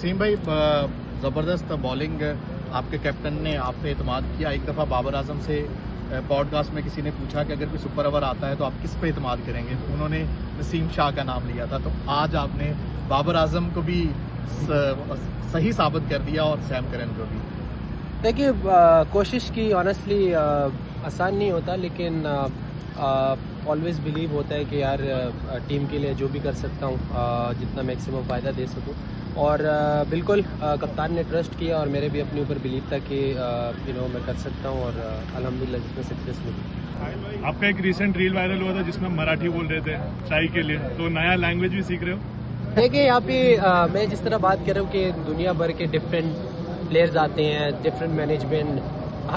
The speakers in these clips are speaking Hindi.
नसीम भाई, ज़बरदस्त बॉलिंग आपके कैप्टन ने आप पे एतमाद किया। एक दफ़ा बाबर आजम से पॉडकास्ट में किसी ने पूछा कि अगर कोई सुपर ओवर आता है तो आप किस पे एतमाद करेंगे, तो उन्होंने नसीम शाह का नाम लिया था। तो आज आपने बाबर आजम को भी सही साबित कर दिया और सैम करन को भी। देखिए, कोशिश की ऑनेस्टली आसान नहीं होता, लेकिन ऑलवेज़ बिलीव होता है कि यार टीम के लिए जो भी कर सकता हूँ जितना मैक्सिमम फ़ायदा दे सकूँ। और बिल्कुल कप्तान ने ट्रस्ट किया और मेरे भी अपने ऊपर बिलीव था कि मैं कर सकता हूँ, और अल्हम्दुलिल्लाह जिसमें सक्सेस मिली। आपका एक रिसेंट रील वायरल हुआ था जिसमें मराठी बोल रहे थे चाय के लिए, तो नया लैंग्वेज भी सीख रहे हो? देखिए, यहाँ पे मैं जिस तरह बात कर रहा हूँ कि दुनिया भर के डिफरेंट प्लेयर्स आते हैं, डिफरेंट मैनेजमेंट,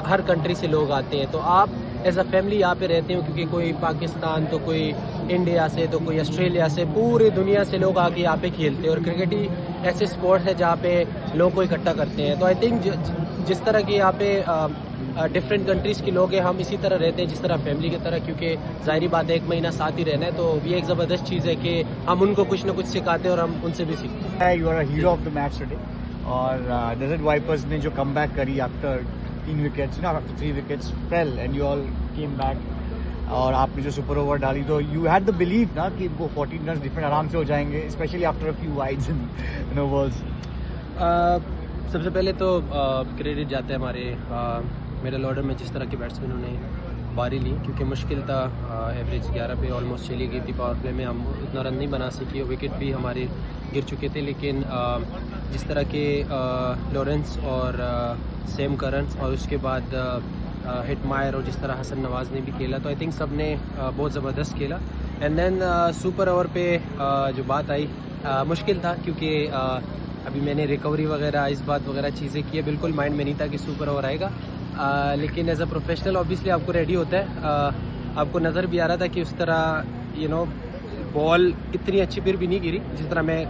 हर कंट्री से लोग आते हैं, तो आप एज अ फैमिली यहाँ पे रहते हो, क्योंकि कोई पाकिस्तान तो कोई इंडिया से तो कोई ऑस्ट्रेलिया से, पूरी दुनिया से लोग आके यहाँ पे खेलते हैं। और क्रिकेट ही ऐसे स्पोर्ट्स है जहाँ पे लोग को इकट्ठा करते हैं। तो आई थिंक जिस तरह की यहाँ पे डिफरेंट कंट्रीज़ के लोग हैं, हम इसी तरह रहते हैं जिस तरह फैमिली की तरह, क्योंकि ज़ाहिरी बात है 1 महीना साथ ही रहना है, तो ये एक ज़बरदस्त चीज़ है कि हम उनको कुछ ना कुछ सिखाते हैं और हम उनसे भी सीखते हैं। You are a hero of the match today, और डेजर्ट वाइपर्स ने जो कमबैक करी after 3 wickets, after 3 wickets fell and you all came back, और आपने जो सुपर ओवर डाली तो यू हैड द बिलीव ना कि वो 14 रन डिफरेंट आराम से हो जाएंगे, specially after a few wides in no balls. सबसे पहले तो क्रेडिट जाता है हमारे मिडल ऑर्डर में, जिस तरह के बैट्समैनों ने बारी ली, क्योंकि मुश्किल था। एवरेज 11 पे ऑलमोस्ट चली गई थी। पावर प्ले में हम उतना रन नहीं बना सके, विकेट भी हमारे गिर चुके थे, लेकिन जिस तरह के लॉरेंस और सैम करन और उसके बाद हिटमायर और जिस तरह हसन नवाज़ ने भी खेला, तो आई थिंक सब ने बहुत ज़बरदस्त खेला। एंड देन सुपर ओवर पे जो बात आई, मुश्किल था, क्योंकि अभी मैंने रिकवरी वगैरह इस बात वगैरह चीज़ें की है, बिल्कुल माइंड में नहीं था कि सुपर ओवर आएगा। लेकिन एज अ प्रोफेशनल ऑब्वियसली आपको रेडी होता है। आपको नज़र भी आ रहा था कि उस तरह बॉल इतनी अच्छी फिर भी नहीं गिरी जिस तरह मैं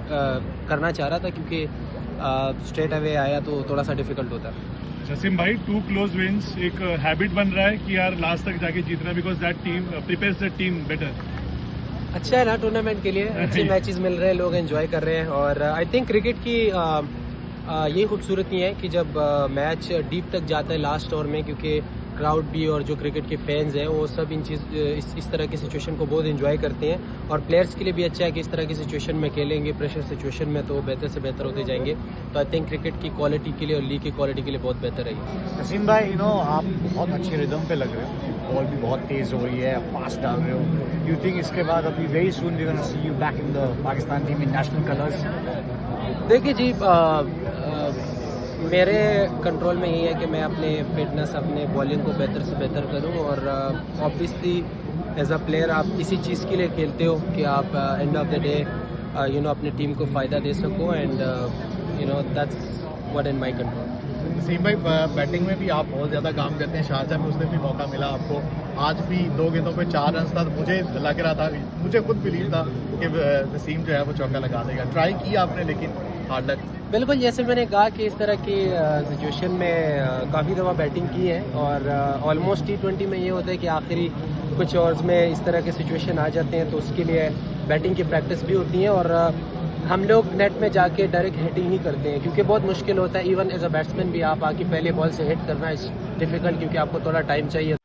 करना चाह रहा था, क्योंकि स्ट्रेट अवे आया तो थोड़ा सा डिफिकल्ट होता है। नसीम भाई, 2 क्लोज विंस एक हैबिट बन रहा है कि यार लास्ट तक जाके जीतना, because that team prepares the team better. अच्छा है ना, टूर्नामेंट के लिए अच्छे मैचेस मिल रहे हैं, लोग एंजॉय कर रहे हैं। और आई थिंक क्रिकेट की यही खूबसूरती है कि जब मैच डीप तक जाता है लास्ट ओवर में, क्योंकि क्राउड भी और जो क्रिकेट के फैंस हैं वो सब इस तरह की सिचुएशन को बहुत एंजॉय करते हैं। और प्लेयर्स के लिए भी अच्छा है कि इस तरह की सिचुएशन में खेलेंगे, प्रेशर सिचुएशन में, तो बेहतर से बेहतर होते जाएंगे। तो आई थिंक क्रिकेट की क्वालिटी के लिए और लीग की क्वालिटी के लिए बहुत बेहतर है। नसीम भाई, आप बहुत अच्छे रिदम पे लग रहे हो, बॉल भी बहुत तेज हो रही है, फास्ट डाल रहे हो। यू थिंक इसके बाद अभी very soon we gonna see you back in the Pakistan team in national colours? देखिए जी, मेरे कंट्रोल में यही है कि मैं अपने फिटनेस, अपने बॉलिंग को बेहतर से बेहतर करूं। और ऑब्वियसली एज अ प्लेयर आप इसी चीज़ के लिए खेलते हो कि आप एंड ऑफ द डे अपनी टीम को फ़ायदा दे सको, and that's what in my control. Naseem भाई, बैटिंग में भी आप बहुत ज़्यादा काम करते हैं। शारजाह में उस दिन भी मौका मिला आपको, आज भी 2 गेंदों पे 4 रन था। मुझे लग रहा था, मुझे खुद बिलीव था कि नसीम जो है वो चौका लगा देगा। ट्राई किया आपने, लेकिन हार्ड लक। बिल्कुल, जैसे मैंने कहा कि इस तरह की सिचुएशन में काफ़ी दफ़ा बैटिंग की है, और ऑलमोस्ट T20 में ये होता है कि आखिरी कुछ ओवर्स में इस तरह के सिचुएशन आ जाते हैं, तो उसके लिए बैटिंग की प्रैक्टिस भी होती है। और हम लोग नेट में जाके डायरेक्ट हिटिंग ही करते हैं, क्योंकि बहुत मुश्किल होता है। इवन एज अ बैट्समैन भी आप आके पहले बॉल से हिट करना इज डिफ़िकल्ट, क्योंकि आपको थोड़ा टाइम चाहिए।